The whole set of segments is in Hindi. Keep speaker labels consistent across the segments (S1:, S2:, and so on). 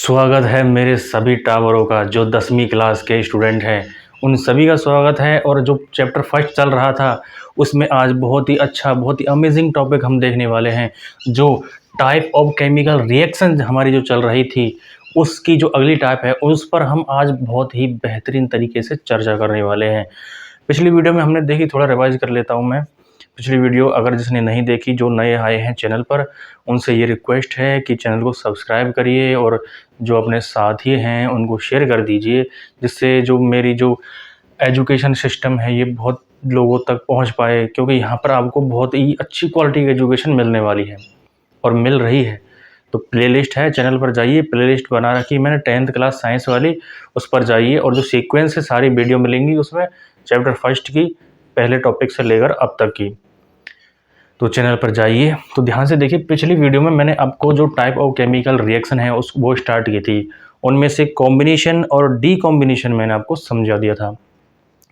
S1: स्वागत है मेरे सभी टावरों का जो 10वीं क्लास के स्टूडेंट हैं उन सभी का स्वागत है। और जो चैप्टर फर्स्ट चल रहा था उसमें आज बहुत ही अच्छा बहुत ही अमेजिंग टॉपिक हम देखने वाले हैं। जो टाइप ऑफ केमिकल रिएक्शन हमारी जो चल रही थी उसकी जो अगली टाइप है उस पर हम आज बहुत ही बेहतरीन तरीके से चर्चा करने वाले हैं। पिछली वीडियो में हमने देखी, थोड़ा रिवाइज कर लेता हूँ मैं। पिछली वीडियो अगर जिसने नहीं देखी, जो नए आए हैं चैनल पर, उनसे ये रिक्वेस्ट है कि चैनल को सब्सक्राइब करिए और जो अपने साथी हैं उनको शेयर कर दीजिए, जिससे जो मेरी जो एजुकेशन सिस्टम है ये बहुत लोगों तक पहुंच पाए, क्योंकि यहाँ पर आपको बहुत ही अच्छी क्वालिटी की एजुकेशन मिलने वाली है और मिल रही है। तो प्लेलिस्ट है, चैनल पर जाइए, प्लेलिस्ट बना रखी मैंने 10th क्लास साइंस वाली, उस पर जाइए और जो सीक्वेंस से सारी वीडियो मिलेंगी उसमें चैप्टर फर्स्ट की पहले टॉपिक से लेकर अब तक की। तो चैनल पर जाइए। तो ध्यान से देखिए, पिछली वीडियो में मैंने आपको जो टाइप ऑफ केमिकल रिएक्शन है वो स्टार्ट की थी। उनमें से कॉम्बिनेशन और डी कॉम्बिनेशन मैंने आपको समझा दिया था।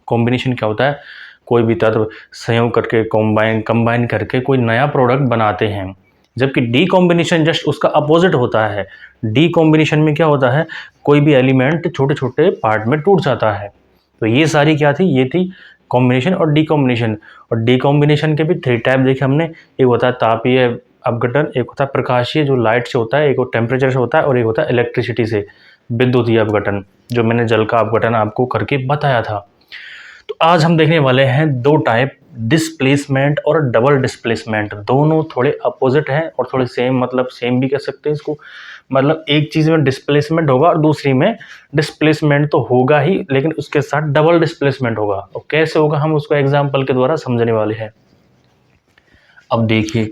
S1: कॉम्बिनेशन क्या होता है? कोई भी तत्व संयोग करके कंबाइन करके कोई नया प्रोडक्ट बनाते हैं, जबकि डी कॉम्बिनेशन जस्ट उसका अपोजिट होता है। डी कॉम्बिनेशन में क्या होता है? कोई भी एलिमेंट छोटे छोटे पार्ट में टूट जाता है। तो ये सारी क्या थी? ये थी कॉम्बिनेशन और डीकॉम्बिनेशन। और डीकॉम्बिनेशन के भी 3 टाइप देखे हमने। एक होता है तापीय अपघटन, एक होता है प्रकाशीय जो लाइट से होता है, एक और टेम्परेचर से होता है, और एक होता है इलेक्ट्रिसिटी से विद्युतीय अपघटन, जो मैंने जल का अपघटन आपको करके बताया था। तो आज हम देखने वाले हैं 2 टाइप, डिस्प्लेसमेंट और डबल डिस्प्लेसमेंट। दोनों थोड़े अपोजिट हैं और थोड़े सेम, मतलब सेम भी कह सकते हैं इसको। मतलब एक चीज़ में डिस्प्लेसमेंट होगा और दूसरी में डिस्प्लेसमेंट तो होगा ही, लेकिन उसके साथ डबल डिस्प्लेसमेंट होगा। और कैसे होगा हम उसको एग्जाम्पल के द्वारा समझने वाले हैं। अब देखिए,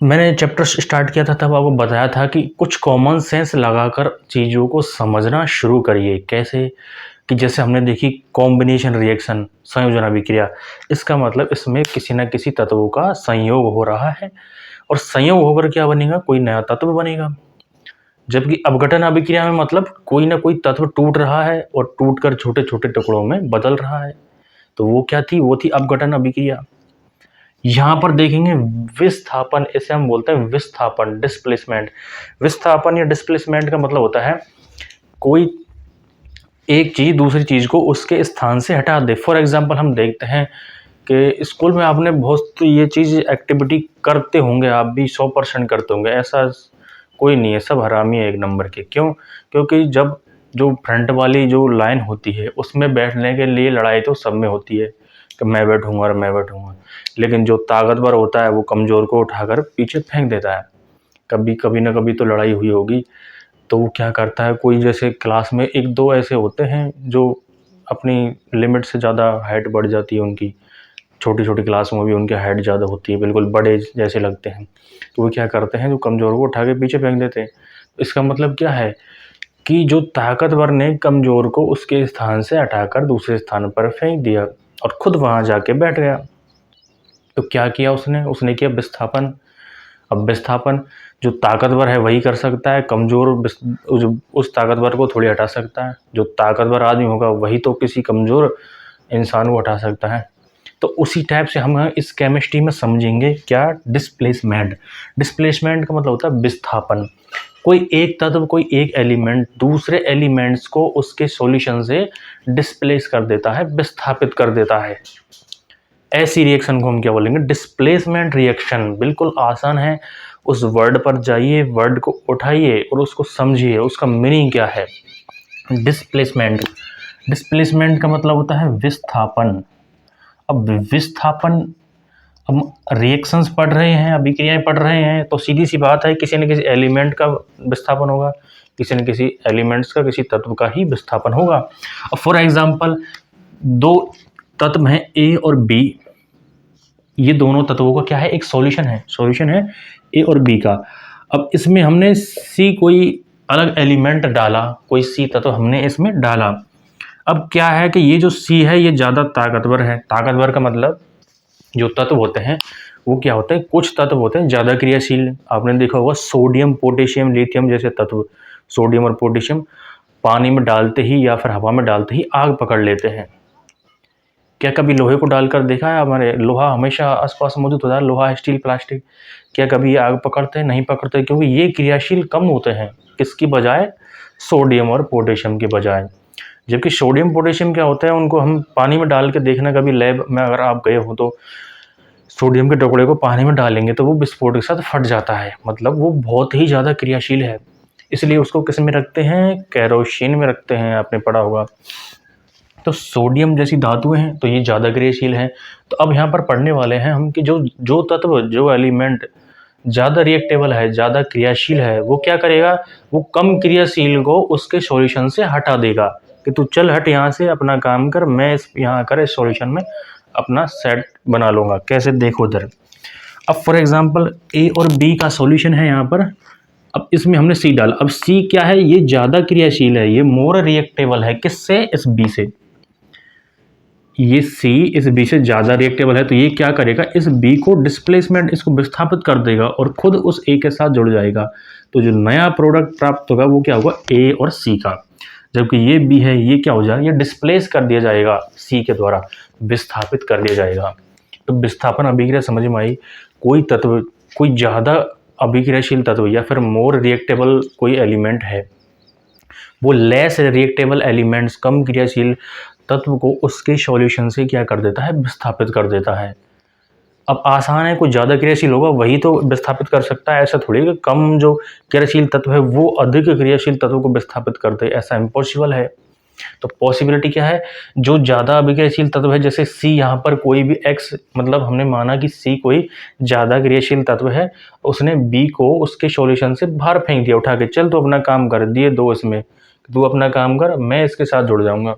S1: मैंने चैप्टर स्टार्ट किया था तब आपको बताया था कि कुछ कॉमन सेंस लगाकर चीज़ों को समझना शुरू करिए। कैसे? कि जैसे हमने देखी कॉम्बिनेशन रिएक्शन, संयोजन अभिक्रिया, इसका मतलब इसमें किसी न किसी तत्वों का संयोग हो रहा है और संयोग होकर क्या बनेगा? कोई नया तत्व बनेगा। जबकि अपघटन अभिक्रिया में मतलब कोई ना कोई तत्व टूट रहा है और टूटकर छोटे छोटे टुकड़ों में बदल रहा है। तो वो क्या थी? वो थी अपघटन अभिक्रिया। यहाँ पर देखेंगे विस्थापन, इसे हम बोलते हैं विस्थापन, डिस्प्लेसमेंट। विस्थापन या डिस्प्लेसमेंट का मतलब होता है कोई एक चीज़ दूसरी चीज़ को उसके स्थान से हटा दे। फॉर एग्जाम्पल हम देखते हैं कि स्कूल में आपने बहुत ये चीज़ एक्टिविटी करते होंगे, आप भी 100% करते होंगे। ऐसा कोई नहीं है, सब हरामी है एक नंबर के। क्यों? क्योंकि जब जो फ्रंट वाली जो लाइन होती है उसमें बैठने के लिए लड़ाई तो सब में होती है कि मैं बैठूंगा और मैं बैठूंगा, लेकिन जो ताकतवर होता है वो कमज़ोर को उठाकर पीछे फेंक देता है। कभी कभी ना कभी तो लड़ाई हुई होगी। तो वो क्या करता है, कोई जैसे क्लास में 1-2 ऐसे होते हैं जो अपनी लिमिट से ज़्यादा हाइट बढ़ जाती है उनकी, छोटी छोटी क्लासों में भी उनकी हाइट ज़्यादा होती है, बिल्कुल बड़े जैसे लगते हैं। तो वो क्या करते हैं, जो कमज़ोर को उठा के पीछे फेंक देते हैं। इसका मतलब क्या है कि जो ताकतवर ने कमज़ोर को उसके स्थान से हटाकर दूसरे स्थान पर फेंक दिया और खुद वहाँ जाके बैठ गया। तो क्या किया उसने? उसने किया विस्थापन। अब विस्थापन जो ताकतवर है वही कर सकता है, कमज़ोर उस ताकतवर को थोड़ी हटा सकता है। जो ताकतवर आदमी होगा वही तो किसी कमज़ोर इंसान को हटा सकता है। तो उसी टाइप से हम इस केमिस्ट्री में समझेंगे क्या? डिस्प्लेसमेंट। डिस्प्लेसमेंट का मतलब होता है विस्थापन। कोई एक तत्व, कोई एक एलिमेंट दूसरे एलिमेंट्स को उसके सॉल्यूशन से डिस्प्लेस कर देता है, विस्थापित कर देता है। ऐसी रिएक्शन को हम क्या बोलेंगे? Displacement reaction. बिल्कुल आसान है, उस वर्ड पर जाइए, वर्ड को उठाइए और उसको समझिए, उसका मीनिंग क्या है। डिस्प्लेसमेंट, डिस्प्लेसमेंट का मतलब होता है विस्थापन। अब विस्थापन, हम रिएक्शंस पढ़ रहे हैं, अभिक्रियाएं पढ़ रहे हैं, तो सीधी सी बात है किसी न किसी एलिमेंट का विस्थापन होगा, किसी न किसी एलिमेंट्स का, किसी तत्व का ही विस्थापन होगा। अब फॉर एग्जांपल 2 तत्व हैं ए और बी। ये दोनों तत्वों का क्या है? एक सॉल्यूशन है ए और बी का। अब इसमें हमने सी कोई अलग एलिमेंट डाला, कोई सी तत्व हमने इसमें डाला। अब क्या है कि ये जो सी है ये ज़्यादा ताकतवर है। ताकतवर का मतलब जो तत्व होते हैं वो क्या होते हैं? कुछ तत्व होते हैं ज़्यादा क्रियाशील। आपने देखा होगा सोडियम, पोटेशियम, लिथियम जैसे तत्व, सोडियम और पोटेशियम पानी में डालते ही या फिर हवा में डालते ही आग पकड़ लेते हैं। क्या कभी लोहे को डालकर देखा है? हमारे लोहा हमेशा आसपास मौजूद होता है, लोहा, स्टील, प्लास्टिक। क्या कभी ये आग पकड़ते हैं? नहीं पकड़ते, क्योंकि ये क्रियाशील कम होते हैं। किसकी बजाय? सोडियम और पोटेशियम के बजाय। जबकि सोडियम पोटेशियम क्या होता है, उनको हम पानी में डाल के देखना, कभी लैब में अगर आप गए हो तो सोडियम के टुकड़े को पानी में डालेंगे तो वो विस्फोट के साथ फट जाता है, मतलब वो बहुत ही ज़्यादा क्रियाशील है। इसलिए उसको किस में रखते हैं? केरोसिन में रखते हैं, आपने पढ़ा होगा। तो सोडियम जैसी धातुएं हैं तो ये ज़्यादा क्रियाशील हैं। तो अब यहाँ पर पढ़ने वाले हैं हम कि जो जो तत्व, जो एलिमेंट ज़्यादा रिएक्टेबल है, ज़्यादा क्रियाशील है, वो क्या करेगा? वो कम क्रियाशील को उसके सॉल्यूशन से हटा देगा कि तू चल हट यहाँ से, अपना काम कर, मैं इस यहाँ कर इस सॉल्यूशन में अपना सेट बना लूँगा। कैसे? देखो इधर। अब फॉर एग्जांपल ए और बी का सॉल्यूशन है यहाँ पर। अब इसमें हमने सी डाला। अब सी क्या है? ये ज़्यादा क्रियाशील है, ये मोर रिएक्टेबल है। किससे? इस बी से। ये सी इस बी से ज़्यादा रिएक्टेबल है, तो ये क्या करेगा? इस बी को डिस्प्लेसमेंट, इसको विस्थापित कर देगा और खुद उस ए के साथ जुड़ जाएगा। तो जो नया प्रोडक्ट प्राप्त होगा वो क्या होगा? ए और सी का। जबकि ये बी है, ये क्या हो जाएगा? ये डिस्प्लेस कर दिया जाएगा सी के द्वारा, विस्थापित कर दिया जाएगा। तो विस्थापन अभिक्रिया समझ में आई। कोई तत्व, कोई ज़्यादा अभिक्रियाशील तत्व या फिर मोर रिएक्टेबल कोई एलिमेंट है, वो लेस रिएक्टेबल एलिमेंट्स, कम क्रियाशील तत्व को उसके सॉल्यूशन से क्या कर देता है? विस्थापित कर देता है। अब आसान है, कोई ज़्यादा क्रियाशील होगा वही तो विस्थापित कर सकता है। ऐसा थोड़ी कि कम जो क्रियाशील तत्व है वो अधिक क्रियाशील तत्व को विस्थापित कर दे, ऐसा इम्पॉसिबल है। तो पॉसिबिलिटी क्या है? जो ज़्यादा अभिक्रियाशील तत्व है, जैसे सी, यहाँ पर कोई भी एक्स, मतलब हमने माना कि सी कोई ज़्यादा क्रियाशील तत्व है, उसने बी को उसके सॉल्यूशन से बाहर फेंक दिया उठा के, चल तू अपना काम कर, दिए दो इसमें, तू अपना काम कर, मैं इसके साथ जुड़ जाऊंगा।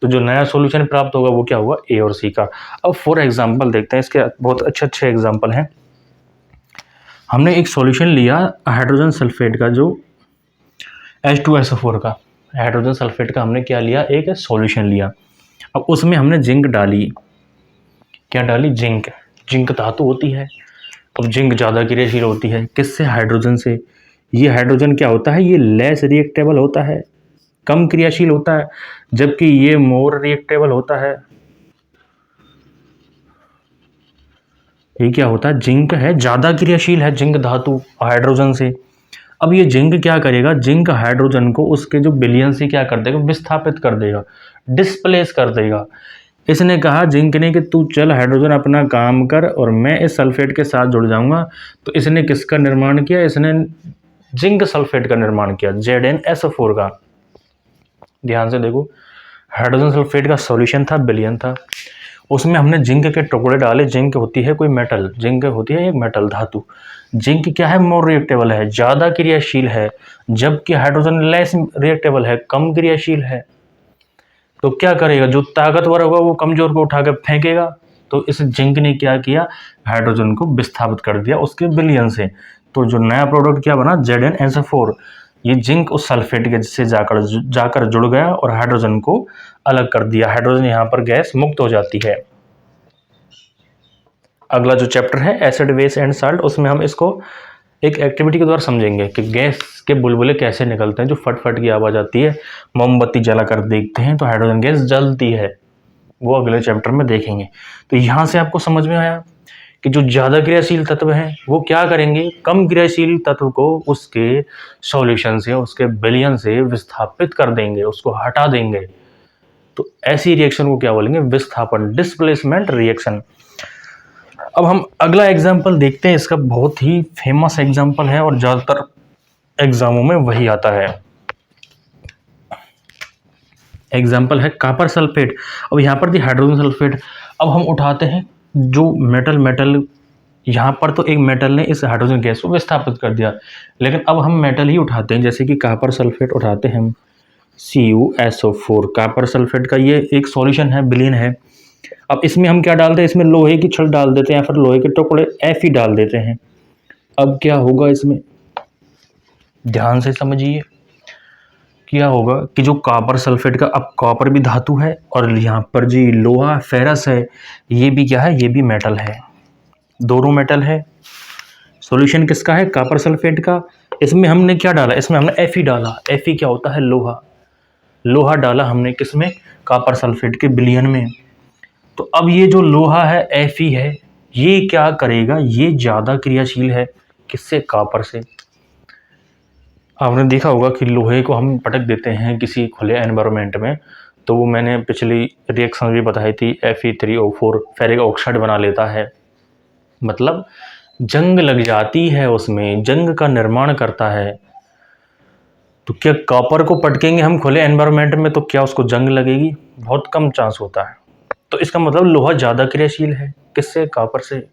S1: तो जो नया सॉल्यूशन प्राप्त होगा वो क्या होगा? ए और सी का। अब फॉर एग्जांपल देखते हैं, इसके बहुत अच्छे एग्जांपल हैं। हमने एक सॉल्यूशन लिया हाइड्रोजन सल्फेट का, जो H2SO4 का, हाइड्रोजन सल्फेट का हमने क्या लिया? एक सॉल्यूशन लिया। अब उसमें हमने जिंक डाली। क्या डाली? जिंक। जिंक धातु होती है। अब जिंक ज़्यादा क्रियाशील होती है। किससे? हाइड्रोजन से। ये हाइड्रोजन क्या होता है? ये लेस रिएक्टेबल होता है, कम क्रियाशील होता है, जबकि ये मोर रिएक्टेबल होता है। ये क्या होता है? जिंक है, ज़्यादा क्रियाशील है जिंक धातु हाइड्रोजन से। अब ये जिंक क्या करेगा? जिंक हाइड्रोजन को उसके जो विलयन से क्या कर देगा? विस्थापित कर देगा, डिस्प्लेस कर देगा। इसने कहा जिंक ने कि तू चल हाइड्रोजन अपना काम कर और मैं इस सल्फेट के साथ जुड़ जाऊंगा। तो इसने किसका निर्माण किया? इसने जिंक सल्फेट का निर्माण किया, ZnSO4 का। ध्यान से देखो, हाइड्रोजन सल्फेट का सॉल्यूशन था, विलयन था, उसमें हमने जिंक के टुकड़े डाले। जिंक होती है कोई मेटल, जिंक होती है एक मेटल धातु। जिंक क्या है? मोर रिएक्टेबल है, ज़्यादा क्रियाशील है, जबकि हाइड्रोजन लेस रिएक्टेबल है, कम क्रियाशील है। तो क्या करेगा? जो ताकतवर होगा वो कमजोर को उठाकर फेंकेगा। तो इस जिंक ने क्या किया? हाइड्रोजन को विस्थापित कर दिया उसके विलयन से। तो जो नया प्रोडक्ट क्या बना? ZnSO4। ये जिंक उस सल्फेट के से जाकर जुड़ गया और हाइड्रोजन को अलग कर दिया। हाइड्रोजन यहाँ पर गैस मुक्त हो जाती है। अगला जो चैप्टर है एसिड, बेस एंड साल्ट, उसमें हम इसको एक एक्टिविटी के द्वारा समझेंगे कि गैस के बुलबुले कैसे निकलते हैं, जो फट फट की आवाज़ आती है। मोमबत्ती जलाकर देखते हैं तो हाइड्रोजन गैस जलती है, वो अगले चैप्टर में देखेंगे। तो यहाँ से आपको समझ में आया कि जो ज़्यादा क्रियाशील तत्व हैं वो क्या करेंगे? कम क्रियाशील तत्व को उसके सॉल्यूशन से, उसके विलयन से विस्थापित कर देंगे, उसको हटा देंगे। तो ऐसी रिएक्शन को क्या बोलेंगे? विस्थापन, डिस्प्लेसमेंट रिएक्शन। अब हम अगला एग्जाम्पल देखते हैं। इसका बहुत ही फेमस एग्जाम्पल है और ज़्यादातर एग्जामों में वही आता है। एग्जाम्पल है कॉपर सल्फेट। अब यहाँ पर थी हाइड्रोजन सल्फेट। अब हम उठाते हैं जो मेटल, यहाँ पर तो एक मेटल ने इस हाइड्रोजन गैस को विस्थापित कर दिया, लेकिन अब हम मेटल ही उठाते हैं, जैसे कि कॉपर सल्फेट उठाते हैं हम, CuSO4। कॉपर सल्फेट का ये एक सॉल्यूशन है, विलयन है। अब इसमें हम क्या डालते हैं? इसमें लोहे की छड़ डाल देते हैं या फिर लोहे के टुकड़े Fe डाल देते हैं। अब क्या होगा इसमें? ध्यान से समझिए क्या होगा कि जो कॉपर सल्फेट का, अब कॉपर भी धातु है और यहाँ पर जी लोहा फेरस है, ये भी क्या है? ये भी मेटल है, दोनों मेटल है। सॉल्यूशन किसका है? कॉपर सल्फेट का। इसमें हमने क्या डाला? इसमें हमने Fe डाला। Fe क्या होता है? लोहा। लोहा डाला हमने किसमें? कॉपर सल्फेट के विलयन में। तो अब ये जो लोहा है Fe है, ये क्या करेगा, ये ज़्यादा क्रियाशील है किससे, कॉपर से। आपने देखा होगा कि लोहे को हम पटक देते हैं किसी खुले एनवायरनमेंट में, तो वो मैंने पिछली रिएक्शन भी बताई थी, Fe3O4 फेरिक ऑक्साइड बना लेता है, मतलब जंग लग जाती है उसमें, जंग का निर्माण करता है। तो क्या कॉपर को पटकेंगे हम खुले एनवायरनमेंट में तो क्या उसको जंग लगेगी, बहुत कम चांस होता है। तो इसका मतलब लोहा ज़्यादा क्रियाशील है किससे, कॉपर से।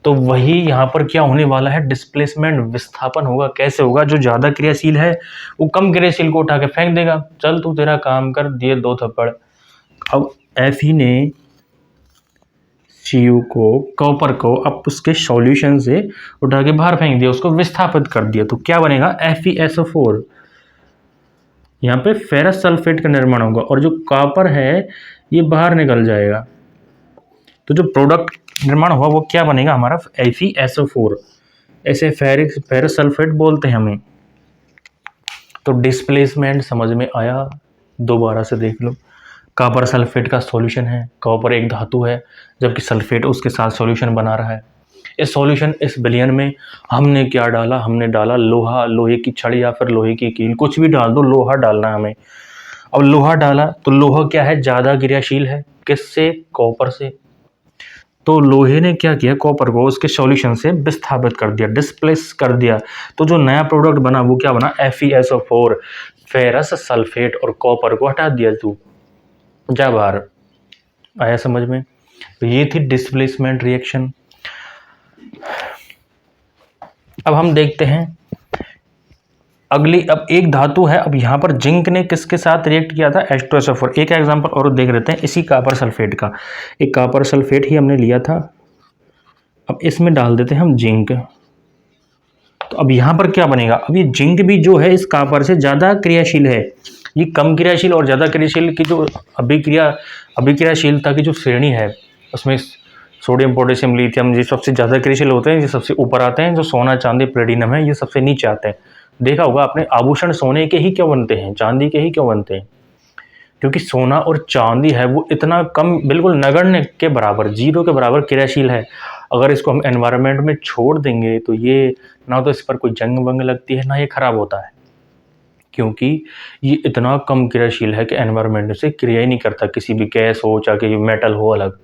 S1: तो वही यहाँ पर क्या होने वाला है, डिस्प्लेसमेंट, विस्थापन होगा। कैसे होगा, जो ज़्यादा क्रियाशील है वो कम क्रियाशील को उठा के फेंक देगा, चल तू तेरा काम कर, दिए 2 थप्पड़। अब Fe ने Cu को, कॉपर को, अब उसके सॉल्यूशन से उठा के बाहर फेंक दिया, उसको विस्थापित कर दिया, तो क्या बनेगा, FeSO4। यहाँ पे फेरस सल्फेट का निर्माण होगा और जो कॉपर है ये बाहर निकल जाएगा। तो जो प्रोडक्ट निर्माण हुआ वो क्या बनेगा हमारा, FeSO4। ऐसे फेरस सल्फेट बोलते हैं हमें। तो डिस्प्लेसमेंट समझ में आया, दोबारा से देख लो। कॉपर सल्फेट का सॉल्यूशन है, कॉपर एक धातु है जबकि सल्फेट उसके साथ सॉल्यूशन बना रहा है। इस सॉल्यूशन, इस विलयन में हमने क्या डाला, हमने डाला लोहा, लोहे की छड़ या फिर लोहे की कील, कुछ भी डाल दो, लोहा डालना है हमें। अब लोहा डाला तो लोहा क्या है, ज़्यादा क्रियाशील है किससे, कॉपर से। तो लोहे ने क्या किया, कॉपर को उसके सॉल्यूशन से विस्थापित कर दिया, डिस्प्लेस कर दिया। तो जो नया प्रोडक्ट बना वो क्या बना, FeSO4, फेरस सल्फेट, और कॉपर को हटा दिया, तू जा बाहर। आया समझ में। तो ये थी डिस्प्लेसमेंट रिएक्शन। अब हम देखते हैं अगली, अब एक धातु है, अब यहाँ पर जिंक ने किसके साथ रिएक्ट किया था, H2SO4। एक एग्जांपल और देख लेते हैं इसी कॉपर सल्फेट का। एक कॉपर सल्फेट ही हमने लिया था, अब इसमें डाल देते हैं हम जिंक। तो अब यहाँ पर क्या बनेगा, अब ये जिंक भी जो है इस कॉपर से ज़्यादा क्रियाशील है। ये कम क्रियाशील और ज़्यादा क्रियाशील की जो अभिक्रियाशीलता की जो श्रेणी है, उसमें सोडियम, पोटेशियम, लिथियम ये सबसे ज़्यादा क्रियाशील होते हैं, ये सबसे ऊपर आते हैं। जो सोना, चांदी, प्लेटिनम है ये सबसे नीचे आते हैं। देखा होगा आपने, आभूषण सोने के ही क्यों बनते हैं, चांदी के ही क्यों बनते हैं, क्योंकि सोना और चांदी है वो इतना कम, बिल्कुल नगण्य के बराबर, जीरो के बराबर क्रियाशील है। अगर इसको हम एनवायरनमेंट में छोड़ देंगे तो ये ना तो इस पर कोई जंग वंग लगती है, ना ये खराब होता है, क्योंकि ये इतना कम क्रियाशील है कि एनवायरनमेंट से क्रिया ही नहीं करता, किसी भी गैस हो चाहे मेटल हो अलग।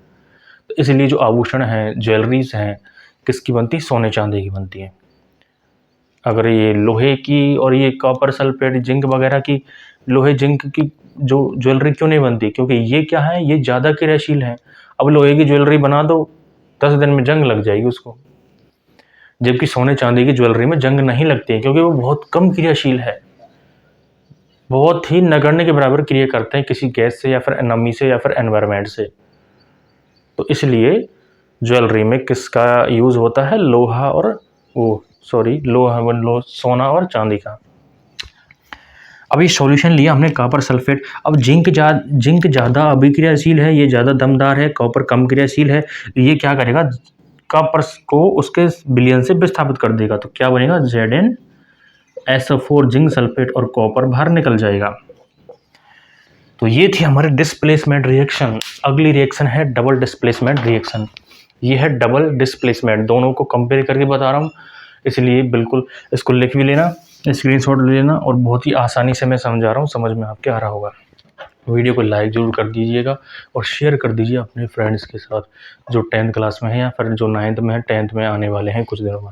S1: तो इसलिए जो आभूषण हैं, ज्वेलरीज हैं, किसकी बनती है, सोने चांदी की बनती है। अगर ये लोहे की और ये कॉपर सल्फेट, जिंक वगैरह की, लोहे जिंक की जो ज्वेलरी क्यों नहीं बनती, क्योंकि ये क्या है, ये ज़्यादा क्रियाशील है। अब लोहे की ज्वेलरी बना दो, 10 दिन में जंग लग जाएगी उसको, जबकि सोने चांदी की ज्वेलरी में जंग नहीं लगती है, क्योंकि वो बहुत कम क्रियाशील है, बहुत ही नगण्य के बराबर क्रिया करते हैं किसी गैस से या फिर नमी से या फिर एनवायरनमेंट से। तो इसलिए ज्वेलरी में किसका यूज़ होता है, लोहा और सोना और चांदी का। अब ये सॉल्यूशन लिया हमने कॉपर सल्फेट। अब जिंक ज़्यादा अभिक्रियाशील है, ये ज़्यादा दमदार है, कॉपर कम क्रियाशील है। ये क्या करेगा, कॉपर को उसके विलयन से विस्थापित कर देगा, तो क्या बनेगा, ZnSO4, जिंक सल्फेट, और कॉपर बाहर निकल जाएगा। तो ये थी हमारे डिस्प्लेसमेंट रिएक्शन। अगली रिएक्शन है डबल डिस्प्लेसमेंट रिएक्शन। ये है डबल डिस्प्लेसमेंट, दोनों को कंपेयर करके बता रहा हूँ, इसलिए बिल्कुल इसको लिख भी लेना, स्क्रीनशॉट ले लेना, और बहुत ही आसानी से मैं समझा रहा हूँ, समझ में आपके आ रहा होगा। वीडियो को लाइक जरूर कर दीजिएगा और शेयर कर दीजिए अपने फ्रेंड्स के साथ, जो 10th क्लास में है या फिर जो 9th में है, 10th में आने वाले हैं कुछ दिनों में।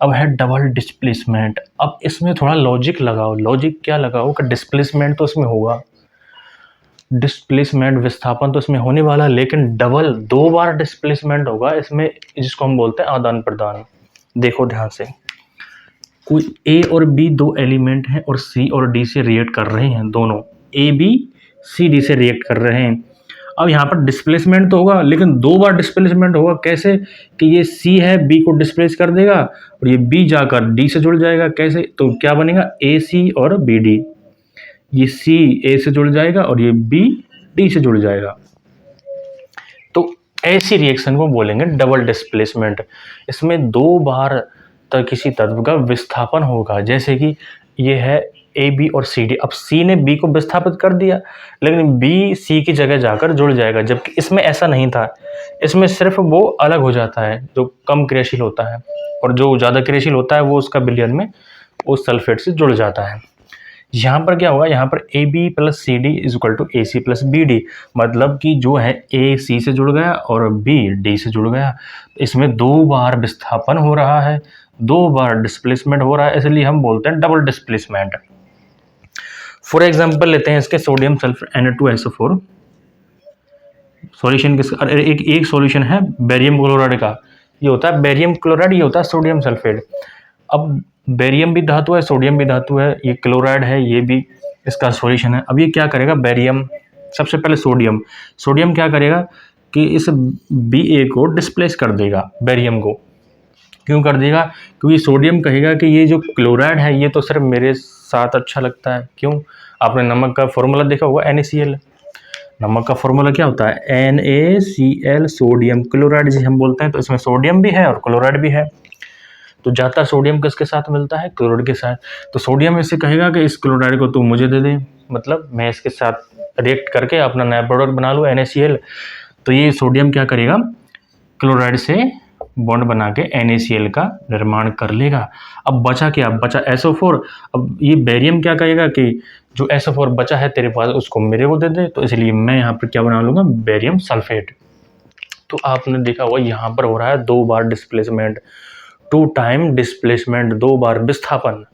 S1: अब है डबल डिस्प्लेसमेंट। अब इसमें थोड़ा लॉजिक लगाओ। लॉजिक क्या लगाओ कि डिस्प्लेसमेंट तो इसमें होगा, डिस्प्लेसमेंट, विस्थापन तो इसमें होने वाला, लेकिन डबल, 2 बार डिस्प्लेसमेंट होगा इसमें, जिसको हम बोलते हैं आदान प्रदान। देखो ध्यान से, कोई ए और बी 2 एलिमेंट हैं और सी और डी से रिएक्ट कर रहे हैं, दोनों ए बी सी डी से रिएक्ट कर रहे हैं। अब यहाँ पर डिस्प्लेसमेंट तो होगा, लेकिन 2 बार डिस्प्लेसमेंट होगा। कैसे कि ये सी है, बी को डिस्प्लेस कर देगा और ये बी जाकर डी से जुड़ जाएगा। कैसे, तो क्या बनेगा, ए सी और बी डी। ये सी ए से जुड़ जाएगा और ये बी डी से जुड़ जाएगा। तो ऐसी रिएक्शन को बोलेंगे डबल डिस्प्लेसमेंट। इसमें 2 बार तक किसी तत्व का विस्थापन होगा। जैसे कि ये है ए बी और सी डी। अब सी ने बी को विस्थापित कर दिया, लेकिन बी सी की जगह जाकर जुड़ जाएगा, जबकि इसमें ऐसा नहीं था। इसमें सिर्फ वो अलग हो जाता है जो कम क्रियाशील होता है, और जो ज़्यादा क्रियाशील होता है वो उसका विलयन में उस सल्फेट से जुड़ जाता है। यहाँ पर क्या होगा, यहाँ पर A B plus C D is equal to A C plus B D, मतलब कि जो है ए सी से जुड़ गया और बी डी से जुड़ गया। इसमें 2 बार विस्थापन हो रहा है, 2 बार डिस्प्लेसमेंट हो रहा है, इसलिए हम बोलते हैं डबल डिस्प्लेसमेंट। फॉर एग्जाम्पल लेते हैं इसके सोडियम सल्फर Na2SO4 सॉल्यूशन किसका, एक सॉल्यूशन है बेरियम क्लोराइड का, ये होता है बेरियम क्लोराइड, ये होता है सोडियम सल्फेट। अब बेरियम भी धातु है, सोडियम भी धातु है, ये क्लोराइड है, ये भी इसका सॉल्यूशन है। अब ये क्या करेगा, बेरियम, सबसे पहले सोडियम क्या करेगा कि इस Ba को डिस्प्लेस कर देगा, बेरियम को। क्यों कर देगा, क्योंकि सोडियम कहेगा कि ये जो क्लोराइड है ये तो सिर्फ मेरे साथ अच्छा लगता है। क्यों, आपने नमक का फॉर्मूला देखा होगा NaCl, नमक का फॉर्मूला क्या होता है NaCl, सोडियम क्लोराइड जिसे हम बोलते हैं। तो इसमें सोडियम भी है और क्लोराइड भी है, तो जाता सोडियम किसके साथ मिलता है, क्लोराइड के साथ। तो सोडियम इससे कहेगा कि इस क्लोराइड को तू मुझे दे दे, मतलब मैं इसके साथ रिएक्ट करके अपना नया प्रोडक्ट बना लूँ NaCl। तो ये सोडियम क्या करेगा, क्लोराइड से बॉन्ड बना के NaCl का निर्माण कर लेगा। अब बचा क्या, बचा SO4। अब ये बेरियम क्या कहेगा कि जो SO4 बचा है तेरे पास उसको मेरे को दे दे, तो इसलिए मैं यहाँ पर क्या बना लूँगा, बेरियम सल्फेट। तो आपने देखा होगा यहाँ पर हो रहा है 2 बार डिस्प्लेसमेंट, 2 टाइम डिस्प्लेसमेंट, 2 बार विस्थापन।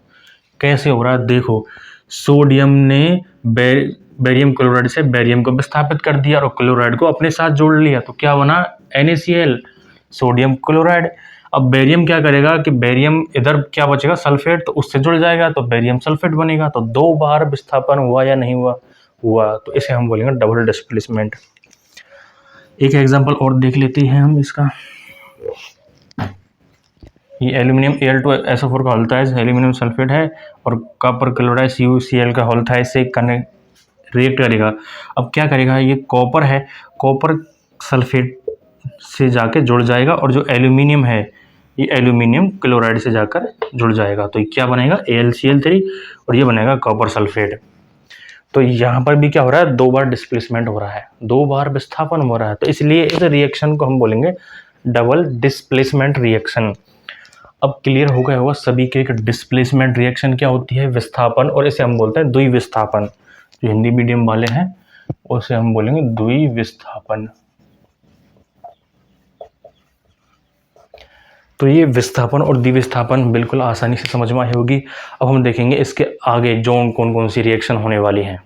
S1: कैसे हो रहा है, देखो सोडियम ने बेरियम क्लोराइड से बेरियम को विस्थापित कर दिया और क्लोराइड को अपने साथ जोड़ लिया, तो क्या बना NaCl, सोडियम क्लोराइड। अब बेरियम क्या करेगा कि बेरियम इधर क्या बचेगा, सल्फेट, तो उससे जुड़ जाएगा तो बेरियम सल्फेट बनेगा। तो 2 बार विस्थापन हुआ या नहीं हुआ, तो इसे हम बोलेंगे डबल डिस्प्लेसमेंट। एक एग्जांपल और देख लेते हैं हम इसका। ये एल्यूमिनियम Al2SO4 का होल्थाइज एल्यूमिनियम सल्फेट है और कॉपर क्लोराइड CuCl का होल्थाइज से रिएक्ट करेगा। अब क्या करेगा, ये कॉपर है, कॉपर सल्फेट से जाके जुड़ जाएगा, और जो एल्यूमिनियम है ये एल्यूमिनियम क्लोराइड से जाकर जुड़ जाएगा। तो ये क्या बनेगा, AlCl3, और ये बनेगा कॉपर सल्फेट। तो यहाँ पर भी क्या हो रहा है, 2 बार डिस्प्लेसमेंट हो रहा है, 2 बार विस्थापन हो रहा है, तो इसलिए इस रिएक्शन को हम बोलेंगे डबल डिस्प्लेसमेंट रिएक्शन। अब क्लियर हो गया होगा सभी के डिस्प्लेसमेंट रिएक्शन क्या होती है, विस्थापन, और इसे हम बोलते हैं द्विविस्थापन। जो हिंदी मीडियम वाले हैं उसे हम बोलेंगे द्विविस्थापन। तो ये विस्थापन और द्विविस्थापन बिल्कुल आसानी से समझ में आई होगी। अब हम देखेंगे इसके आगे जो कौन कौन सी रिएक्शन होने वाली हैं।